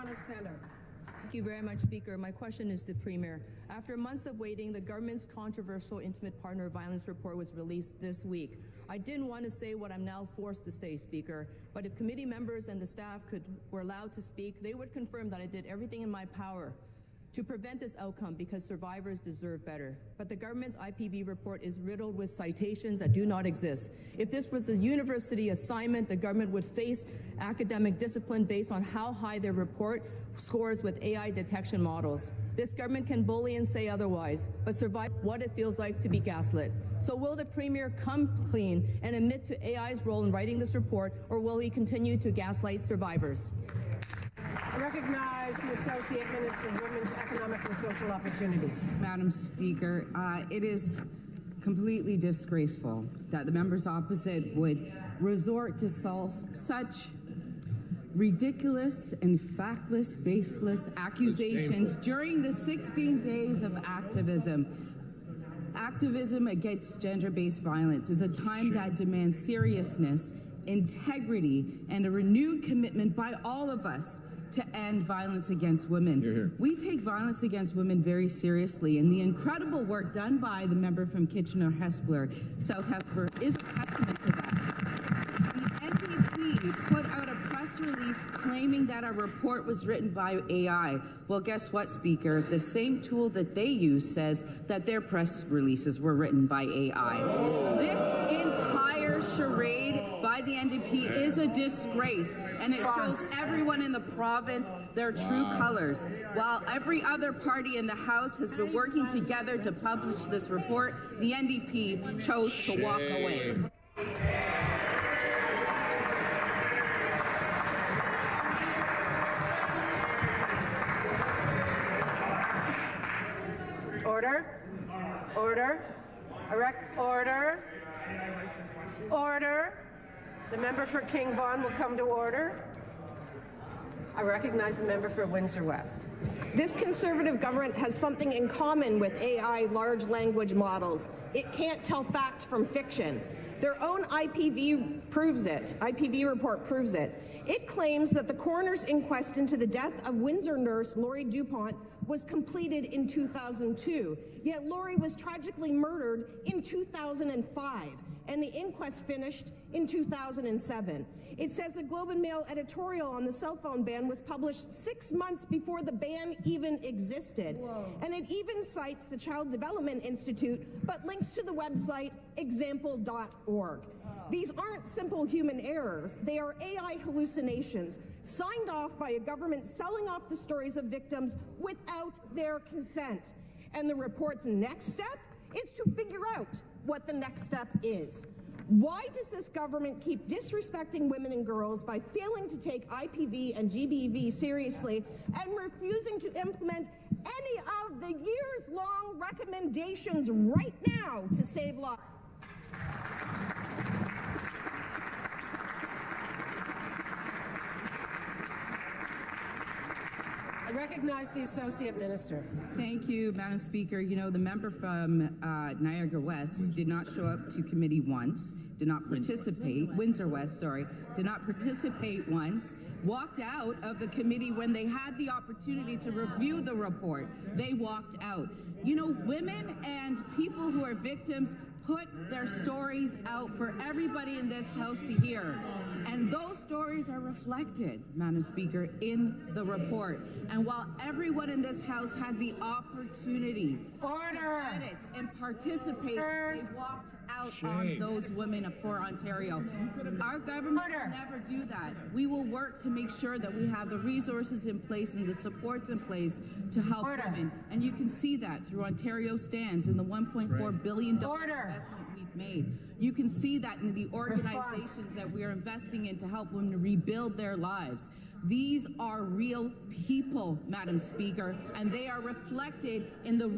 Toronto Centre. Thank you very much, Speaker. My question is to Premier. After months of waiting, the government's controversial intimate partner violence report was released this week. I didn't want to say what I'm now forced to say, Speaker, but if committee members and the staff were allowed to speak, they would confirm that I did everything in my power to prevent this outcome because survivors deserve better. But the government's IPV report is riddled with citations that do not exist. If this was a university assignment, the government would face academic discipline based on how high their report scores with AI detection models. This government can bully and say otherwise, but survive what it feels like to be gaslit. So will the Premier come clean and admit to AI's role in writing this report, or will he continue to gaslight survivors? I recognize the Associate Minister of Women's Economic and Social Opportunities. Madam Speaker, it is completely disgraceful that the members opposite would resort to such ridiculous and factless, baseless accusations during the 16 days of activism. Activism against gender-based violence is a time that demands seriousness, integrity, and a renewed commitment by all of us to end violence against women. We take violence against women very seriously, and the incredible work done by the member from Kitchener-Hespeler, South Hespeler, is a testament to that. The MPP put out a press release claiming that our report was written by AI. Well, guess what, Speaker? The same tool that they use says that their press releases were written by AI. This entire charade by the NDP is a disgrace, and it shows everyone in the province their true colors. While every other party in the House has been working together to publish this report, the NDP chose to walk away. Order. Order. Order. Order. The member for King Vaughan will come to order. I recognize the member for Windsor West. This Conservative government has something in common with AI large language models. It can't tell fact from fiction. Their own IPV proves it. IPV report proves it. It claims that the coroner's inquest into the death of Windsor nurse Laurie DuPont was completed in 2002, yet Laurie was tragically murdered in 2005, and the inquest finished in 2007. It says a Globe and Mail editorial on the cell phone ban was published 6 months before the ban even existed. Whoa. And it even cites the Child Development Institute, but links to the website example.org. These aren't simple human errors. They are AI hallucinations signed off by a government selling off the stories of victims without their consent. And the report's next step is to figure out what the next step is. Why does this government keep disrespecting women and girls by failing to take IPV and GBV seriously and refusing to implement any of the years-long recommendations right now to save lives? I recognize the Associate Minister. Thank you, Madam Speaker. You know, the member from Niagara West did not show up to committee once, did not participate, Windsor West, sorry, did not participate once, walked out of the committee when they had the opportunity to review the report. They walked out. You know, women and people who are victims put their stories out for everybody in this House to hear. And those stories are reflected, Madam Speaker, in the report. And while everyone in this House had the opportunity to edit and participate, they walked out on those women for Ontario. Our government will never do that. We will work to make sure that we have the resources in place and the supports in place to help women. And you can see that through Ontario Stands and the $1.4 billion investment we've made. You can see that in the organizations that we are investing in to help women rebuild their lives. These are real people, Madam Speaker, and they are reflected in the